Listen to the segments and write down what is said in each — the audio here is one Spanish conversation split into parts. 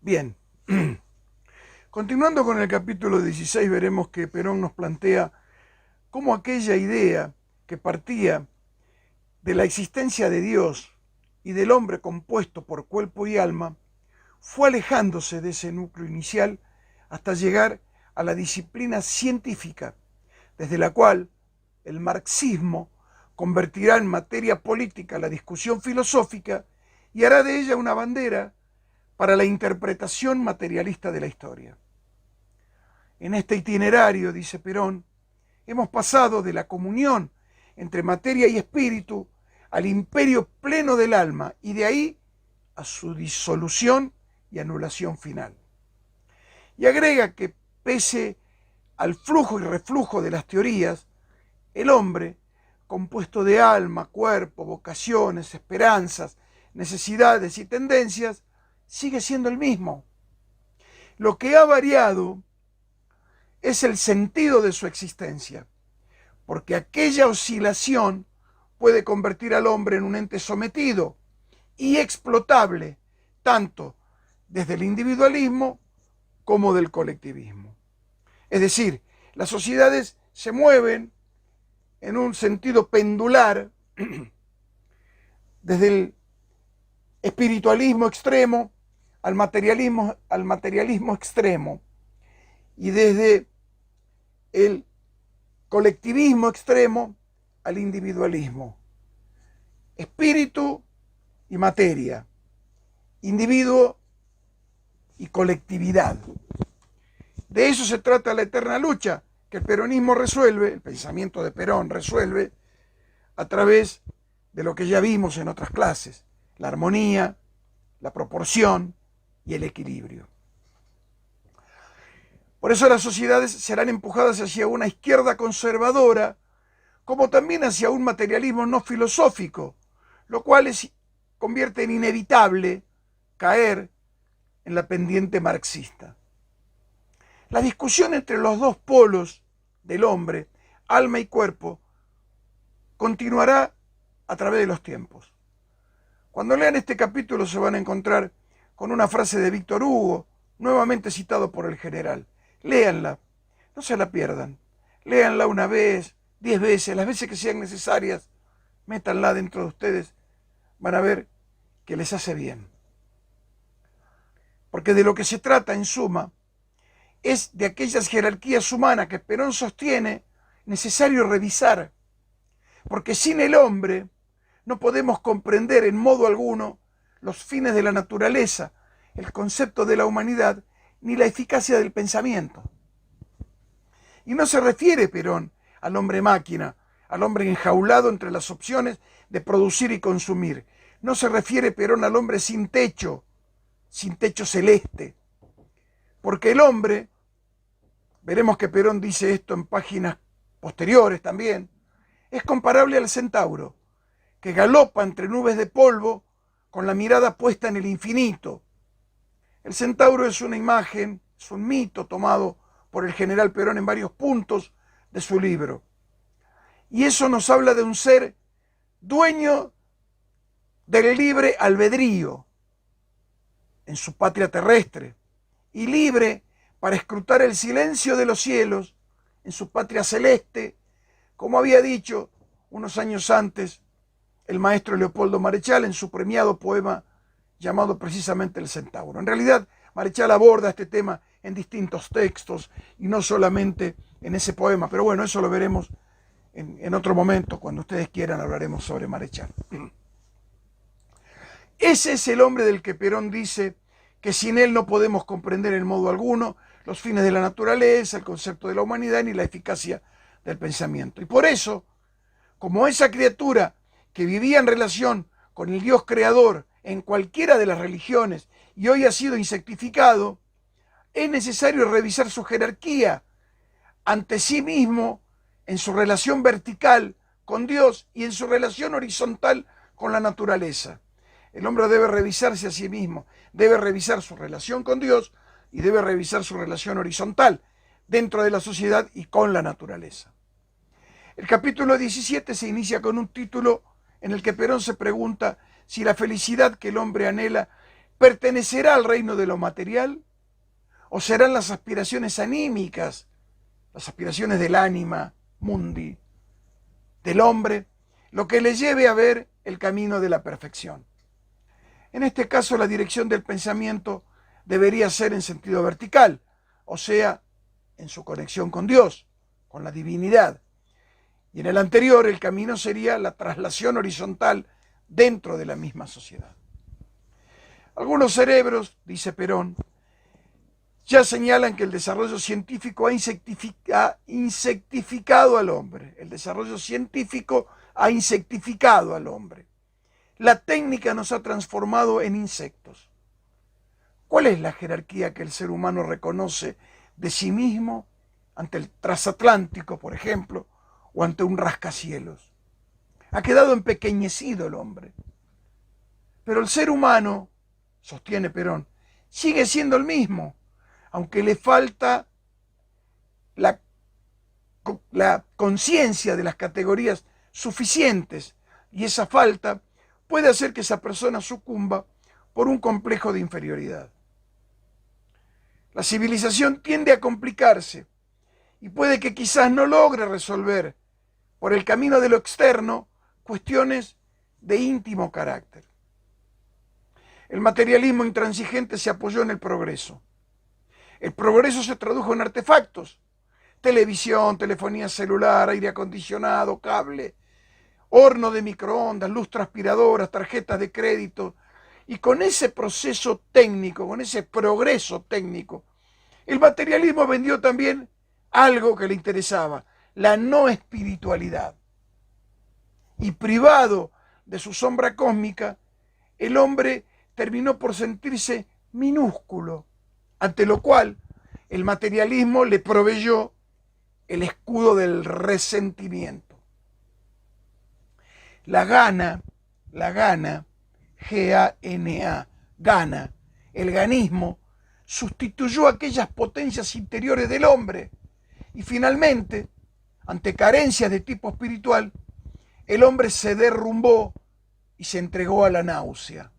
Bien, continuando con el capítulo 16, veremos que Perón nos plantea cómo aquella idea que partía de la existencia de Dios y del hombre compuesto por cuerpo y alma, fue alejándose de ese núcleo inicial hasta llegar a la disciplina científica, desde la cual el marxismo convertirá en materia política la discusión filosófica y hará de ella una bandera para la interpretación materialista de la historia. En este itinerario, dice Perón, hemos pasado de la comunión entre materia y espíritu al imperio pleno del alma y de ahí a su disolución y anulación final. Y agrega que pese al flujo y reflujo de las teorías, el hombre, compuesto de alma, cuerpo, vocaciones, esperanzas, necesidades y tendencias, sigue siendo el mismo. Lo que ha variado es el sentido de su existencia, porque aquella oscilación puede convertir al hombre en un ente sometido y explotable, tanto desde el individualismo como del colectivismo. Es decir, las sociedades se mueven en un sentido pendular desde el espiritualismo extremo al materialismo extremo y desde el colectivismo extremo al individualismo. Espíritu y materia, individuo y colectividad. De eso se trata la eterna lucha que el peronismo resuelve, el pensamiento de Perón resuelve a través de lo que ya vimos en otras clases, la armonía, la proporción y el equilibrio. Por eso las sociedades serán empujadas hacia una izquierda conservadora, como también hacia un materialismo no filosófico, lo cual convierte en inevitable caer en la pendiente marxista. La discusión entre los dos polos del hombre, alma y cuerpo, continuará a través de los tiempos. Cuando lean este capítulo se van a encontrar con una frase de Víctor Hugo, nuevamente citado por el general. Léanla, no se la pierdan. Léanla una vez, 10 veces, las veces que sean necesarias, métanla dentro de ustedes, van a ver que les hace bien. Porque de lo que se trata, en suma, es de aquellas jerarquías humanas que Perón sostiene necesario revisar, porque sin el hombre no podemos comprender en modo alguno los fines de la naturaleza, el concepto de la humanidad, ni la eficacia del pensamiento. Y no se refiere Perón al hombre máquina, al hombre enjaulado entre las opciones de producir y consumir. No se refiere Perón al hombre sin techo celeste, porque el hombre, veremos que Perón dice esto en páginas posteriores también, es comparable al centauro, que galopa entre nubes de polvo con la mirada puesta en el infinito. El centauro es una imagen, es un mito tomado por el general Perón en varios puntos de su libro. Y eso nos habla de un ser dueño del libre albedrío en su patria terrestre y libre para escrutar el silencio de los cielos en su patria celeste, como había dicho unos años antes el maestro Leopoldo Marechal en su premiado poema llamado precisamente El Centauro. En realidad, Marechal aborda este tema en distintos textos y no solamente en ese poema, pero bueno, eso lo veremos en otro momento, cuando ustedes quieran hablaremos sobre Marechal. Ese es el hombre del que Perón dice que sin él no podemos comprender en modo alguno los fines de la naturaleza, el concepto de la humanidad ni la eficacia del pensamiento. Y por eso, como esa criatura que vivía en relación con el Dios creador en cualquiera de las religiones y hoy ha sido insectificado, es necesario revisar su jerarquía ante sí mismo en su relación vertical con Dios y en su relación horizontal con la naturaleza. El hombre debe revisarse a sí mismo, debe revisar su relación con Dios y debe revisar su relación horizontal dentro de la sociedad y con la naturaleza. El capítulo 17 se inicia con un título en el que Perón se pregunta si la felicidad que el hombre anhela ¿Pertenecerá al reino de lo material? ¿O serán las aspiraciones anímicas, las aspiraciones del ánima, mundi, del hombre, lo que le lleve a ver el camino de la perfección? En este caso, la dirección del pensamiento debería ser en sentido vertical, o sea, en su conexión con Dios, con la divinidad. Y en el anterior, el camino sería la traslación horizontal dentro de la misma sociedad. Algunos cerebros, dice Perón, ya señalan que el desarrollo científico ha insectificado al hombre. El desarrollo científico ha insectificado al hombre. La técnica nos ha transformado en insectos. ¿Cuál es la jerarquía que el ser humano reconoce de sí mismo ante el transatlántico, por ejemplo, o ante un rascacielos? Ha quedado empequeñecido el hombre. Pero el ser humano, sostiene Perón, sigue siendo el mismo, aunque le falta la conciencia de las categorías suficientes, y esa falta puede hacer que esa persona sucumba por un complejo de inferioridad. La civilización tiende a complicarse y puede que quizás no logre resolver por el camino de lo externo cuestiones de íntimo carácter. El materialismo intransigente se apoyó en el progreso. El progreso se tradujo en artefactos: televisión, telefonía celular, aire acondicionado, cable, horno de microondas, luz transpiradoras, tarjetas de crédito. Y con ese proceso técnico, con ese progreso técnico, el materialismo vendió también algo que le interesaba: la no espiritualidad. Y privado de su sombra cósmica, el hombre terminó por sentirse minúsculo, ante lo cual el materialismo le proveyó el escudo del resentimiento. La gana, G-A-N-A, gana, el ganismo, sustituyó aquellas potencias interiores del hombre y finalmente, ante carencias de tipo espiritual, el hombre se derrumbó y se entregó a la náusea.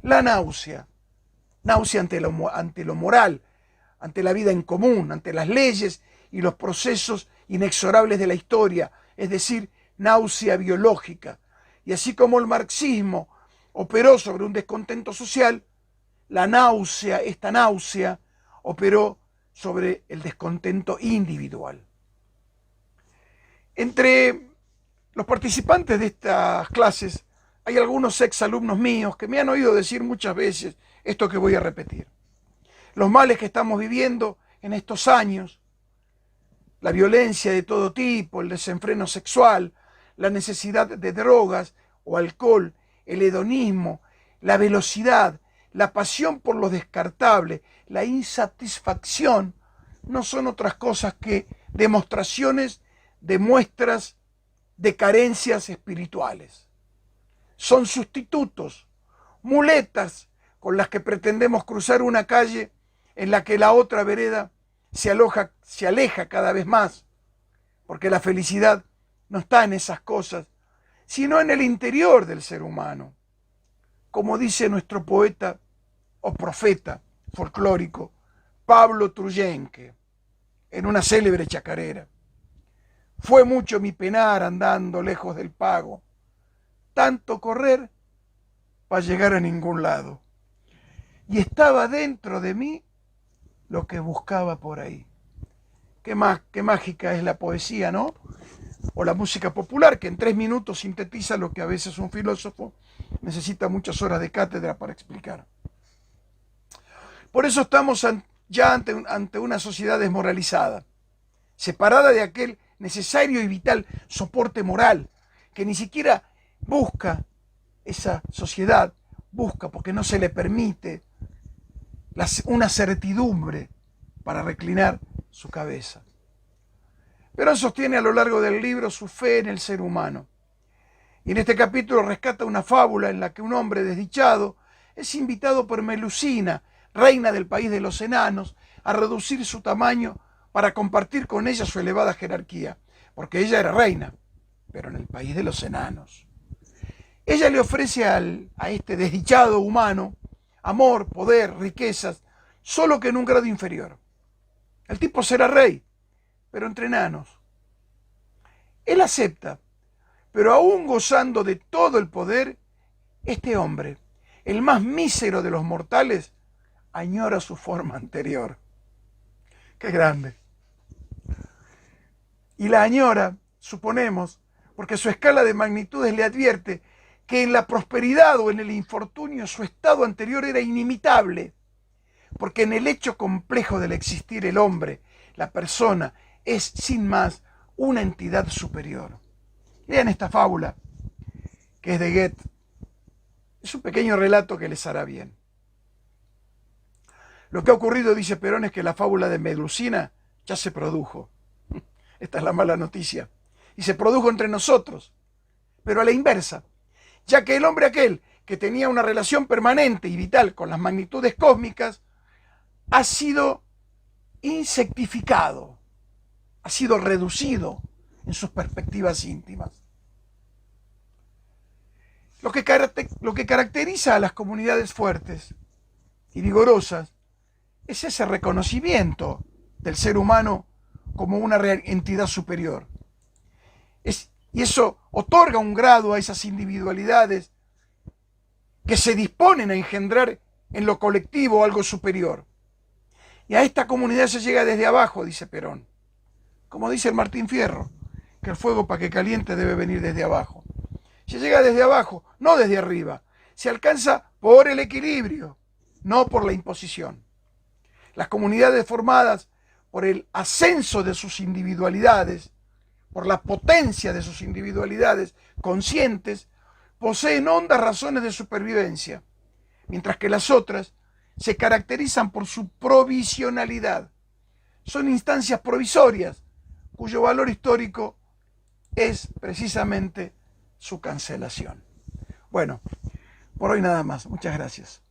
La náusea ante lo moral, ante la vida en común, ante las leyes y los procesos inexorables de la historia, es decir, náusea biológica. Y así como el marxismo operó sobre un descontento social, esta náusea operó sobre el descontento individual. Entre los participantes de estas clases hay algunos exalumnos míos que me han oído decir muchas veces esto que voy a repetir. Los males que estamos viviendo en estos años, la violencia de todo tipo, el desenfreno sexual, la necesidad de drogas o alcohol, el hedonismo, la velocidad, la pasión por lo descartable, la insatisfacción, no son otras cosas que demostraciones de muestras de carencias espirituales. Son sustitutos, muletas con las que pretendemos cruzar una calle en la que la otra vereda se aleja cada vez más, porque la felicidad no está en esas cosas, sino en el interior del ser humano. Como dice nuestro poeta o profeta folclórico Pablo Truyenque en una célebre chacarera: fue mucho mi penar andando lejos del pago, tanto correr para llegar a ningún lado, y estaba dentro de mí lo que buscaba por ahí. Qué mágica es la poesía, ¿no? O la música popular, que en 3 minutos sintetiza lo que a veces un filósofo necesita muchas horas de cátedra para explicar. Por eso estamos ya ante una sociedad desmoralizada, separada de aquel necesario y vital soporte moral que ni siquiera busca esa sociedad, busca porque no se le permite una certidumbre para reclinar su cabeza. Perón sostiene a lo largo del libro su fe en el ser humano. Y en este capítulo rescata una fábula en la que un hombre desdichado es invitado por Melusina, reina del país de los enanos, a reducir su tamaño para compartir con ella su elevada jerarquía, porque ella era reina, pero en el país de los enanos. Ella le ofrece a este desdichado humano amor, poder, riquezas, solo que en un grado inferior. El tipo será rey, pero entre enanos. Él acepta, pero aún gozando de todo el poder, este hombre, el más mísero de los mortales, añora su forma anterior. ¡Qué grande! Y la añora, suponemos, porque su escala de magnitudes le advierte que en la prosperidad o en el infortunio su estado anterior era inimitable, porque en el hecho complejo del existir el hombre, la persona, es sin más una entidad superior. Lean esta fábula, que es de Goethe. Es un pequeño relato que les hará bien. Lo que ha ocurrido, dice Perón, es que la fábula de Medusina ya se produjo. Esta es la mala noticia. Y se produjo entre nosotros, pero a la inversa, ya que el hombre aquel que tenía una relación permanente y vital con las magnitudes cósmicas ha sido insectificado, ha sido reducido en sus perspectivas íntimas. Lo que caracteriza a las comunidades fuertes y vigorosas es ese reconocimiento del ser humano como una entidad superior. Y eso otorga un grado a esas individualidades que se disponen a engendrar en lo colectivo algo superior. Y a esta comunidad se llega desde abajo, dice Perón. Como dice el Martín Fierro, que el fuego para que caliente debe venir desde abajo. Se llega desde abajo, no desde arriba. Se alcanza por el equilibrio, no por la imposición. Las comunidades formadas por el ascenso de sus individualidades, por la potencia de sus individualidades conscientes, poseen hondas razones de supervivencia, mientras que las otras se caracterizan por su provisionalidad. Son instancias provisorias, cuyo valor histórico es precisamente su cancelación. Bueno, por hoy nada más. Muchas gracias.